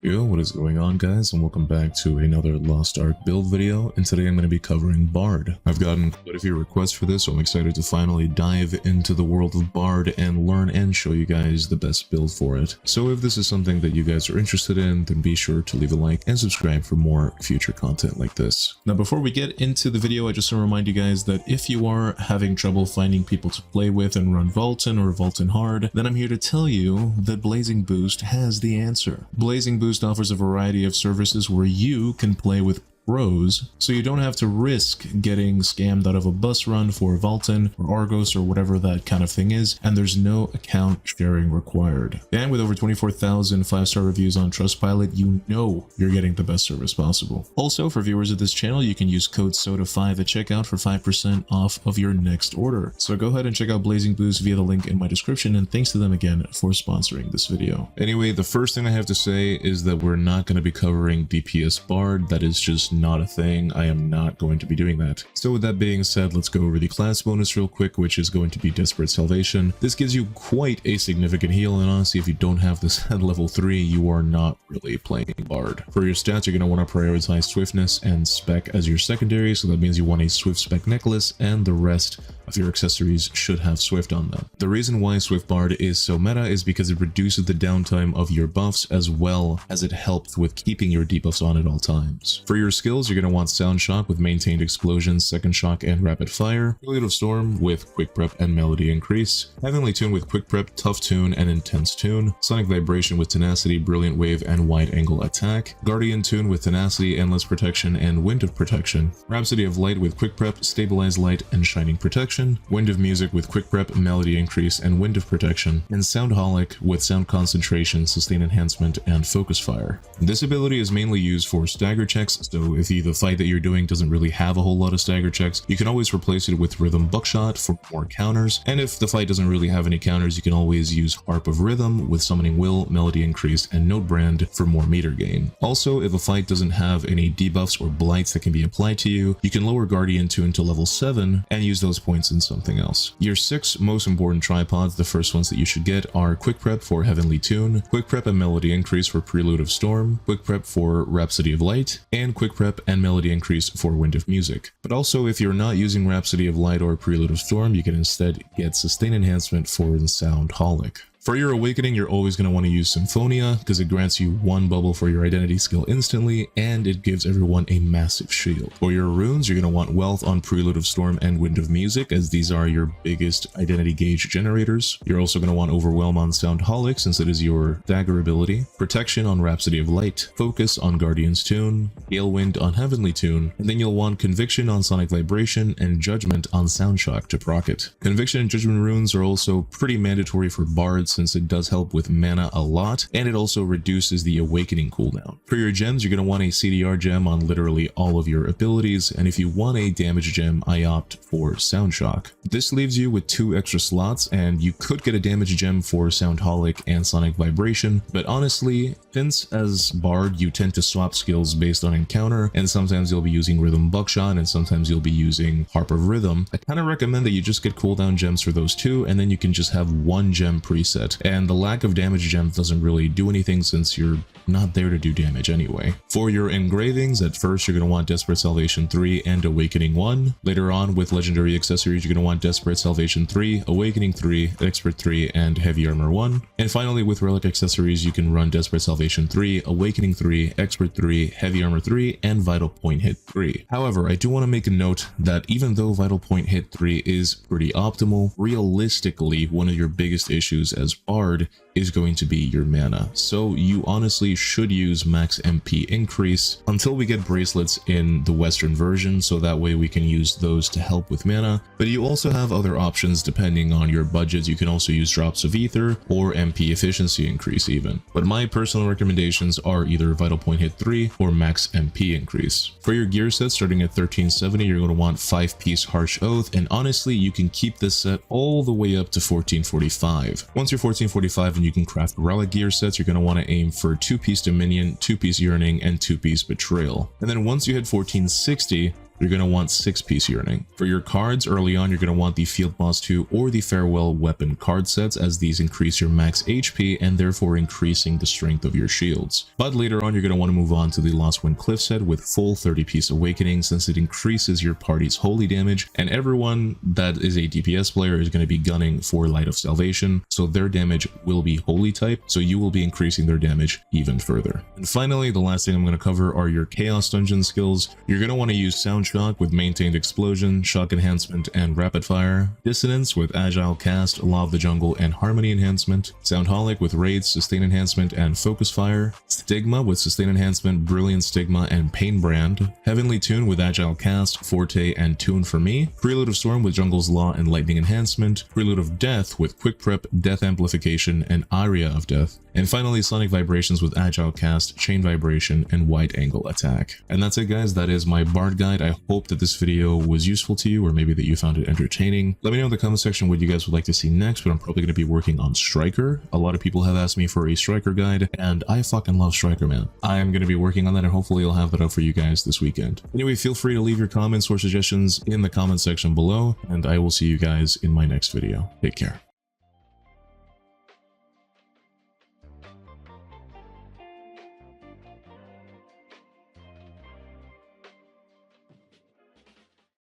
Yo, what is going on, guys, and welcome back to another Lost Ark build video. And today I'm going to be covering BARD. I've gotten quite a few requests for this, so I'm excited to finally dive into the world of BARD and learn and show you guys the best build for it. So if this is something that you guys are interested in, then be sure to leave a like and subscribe for more future content like this. Now, before we get into the video, I just want to remind you guys that if you are having trouble finding people to play with and run Vulcan or Vulcan Hard, then I'm here to tell you that Blazing Boost has the answer. Blazing Boost offers a variety of services where you can play with pros, so you don't have to risk getting scammed out of a bus run for Vulcan or Argos or whatever that kind of thing is, and there's no account sharing required. And with over 24,000 5-star reviews on Trustpilot, you know you're getting the best service possible. Also, for viewers of this channel, you can use code SODA5 at checkout for 5% off of your next order. So go ahead and check out Blazing Boost via the link in my description, and thanks to them again for sponsoring this video. Anyway, the first thing I have to say is that we're not going to be covering DPS BARD. That is just not a thing. I am not going to be doing that. So with that being said, let's go over the class bonus real quick, which is going to be Desperate Salvation. This gives you quite a significant heal, and honestly, if you don't have this at level 3, you are not really playing BARD. For your stats, you're going to want to prioritize Swiftness and Spec as your secondary, so that means you want a Swift Spec necklace, and the rest of your accessories should have Swift on them. The reason why Swift BARD is so meta is because it reduces the downtime of your buffs as well as it helps with keeping your debuffs on at all times. For your skills, you're going to want Sound Shock with Maintained Explosion, Second Shock, and Rapid Fire, Prelude of Storm with Quick Prep and Melody Increase, Heavenly Tune with Quick Prep, Tough Tune, and Intense Tune, Sonic Vibration with Tenacity, Brilliant Wave, and Wide Angle Attack, Guardian Tune with Tenacity, Endless Protection, and Wind of Protection, Rhapsody of Light with Quick Prep, Stabilize Light, and Shining Protection, Wind of Music with Quick Prep, Melody Increase, and Wind of Protection, and Soundholic with Sound Concentration, Sustain Enhancement, and Focus Fire. This ability is mainly used for stagger checks, so if the fight that you're doing doesn't really have a whole lot of stagger checks, you can always replace it with Rhythm Buckshot for more counters, and if the fight doesn't really have any counters, you can always use Harp of Rhythm with Summoning Will, Melody Increase, and Note Brand for more meter gain. Also, if a fight doesn't have any debuffs or blights that can be applied to you, you can lower Guardian Tune to level 7 and use those points in something else. Your 6 most important tripods, the first ones that you should get, are Quick Prep for Heavenly Tune, Quick Prep and Melody Increase for Prelude of Storm, Quick Prep for Rhapsody of Light, and Quick Prep and Melody Increase for Wind of Music. But also, if you're not using Rhapsody of Light or Prelude of Storm, you can instead get Sustain Enhancement for the Soundholic. For your Awakening, you're always going to want to use Symphonia because it grants you 1 bubble for your identity skill instantly, and it gives everyone a massive shield. For your runes, you're going to want Wealth on Prelude of Storm and Wind of Music, as these are your biggest identity gauge generators. You're also going to want Overwhelm on Soundholic since it is your dagger ability, Protection on Rhapsody of Light, Focus on Guardian's Tune, Galewind on Heavenly Tune, and then you'll want Conviction on Sonic Vibration and Judgment on Soundshock to proc it. Conviction and Judgment runes are also pretty mandatory for bards since it does help with mana a lot, and it also reduces the Awakening cooldown. For your gems, you're going to want a CDR gem on literally all of your abilities, and if you want a damage gem, I opt for Soundshock. This leaves you with 2 extra slots, and you could get a damage gem for Soundholic and Sonic Vibration, but honestly, since as Bard you tend to swap skills based on encounter, and sometimes you'll be using Rhythm Buckshot and sometimes you'll be using Harp of Rhythm, I kind of recommend that you just get cooldown gems for those 2, and then you can just have 1 gem preset. And the lack of damage gems doesn't really do anything since you're not there to do damage anyway. For your engravings, at first you're going to want Desperate Salvation 3 and Awakening 1. Later on, with legendary accessories, you're going to want Desperate Salvation 3, Awakening 3, Expert 3, and Heavy Armor 1. And finally, with relic accessories, you can run Desperate Salvation 3, Awakening 3, Expert 3, Heavy Armor 3, and Vital Point Hit 3. However, I do want to make a note that even though Vital Point Hit 3 is pretty optimal, realistically, one of your biggest issues as Bard is going to be your mana. So you honestly should use max MP increase until we get bracelets in the Western version, so that way we can use those to help with mana. But you also have other options depending on your budget. You can also use drops of ether or MP efficiency increase even. But my personal recommendations are either Vital Point Hit 3 or max MP increase. For your gear set starting at 1370, you're going to want 5-piece Harsh Oath, and honestly you can keep this set all the way up to 1445. Once you're 1445 and you can craft relic gear sets, you're going to want to aim for 2-piece Dominion, 2-piece Yearning, and 2-piece Betrayal. And then once you hit 1460, you're going to want 6-piece yearning. For your cards, early on, you're going to want the Field Boss 2 or the Farewell Weapon card sets, as these increase your max HP and therefore increasing the strength of your shields. But later on, you're going to want to move on to the Lost Wind Cliff set with full 30-piece Awakening, since it increases your party's holy damage, and everyone that is a DPS player is going to be gunning for Light of Salvation, so their damage will be holy type, so you will be increasing their damage even further. And finally, the last thing I'm going to cover are your Chaos Dungeon skills. You're going to want to use Sound Shock with Maintained Explosion, Shock Enhancement, and Rapid Fire, Dissonance with Agile Cast, Law of the Jungle, and Harmony Enhancement, Soundholic with Raids, Sustain Enhancement, and Focus Fire, Stigma with Sustain Enhancement, Brilliant Stigma, and Pain Brand, Heavenly Tune with Agile Cast, Forte, and Tune for Me, Prelude of Storm with Jungle's Law and Lightning Enhancement, Prelude of Death with Quick Prep, Death Amplification, and Aria of Death, and finally Sonic Vibrations with Agile Cast, Chain Vibration, and Wide Angle Attack. And that's it, guys. That is my Bard guide. I hope that this video was useful to you, or maybe that you found it entertaining. Let me know in the comment section what you guys would like to see next, but I'm probably going to be working on Striker. A lot of people have asked me for a Striker guide, and I fucking love Striker, man. I am going to be working on that, and hopefully I'll have that out for you guys this weekend. Anyway, feel free to leave your comments or suggestions in the comment section below, and I will see you guys in my next video. Take care.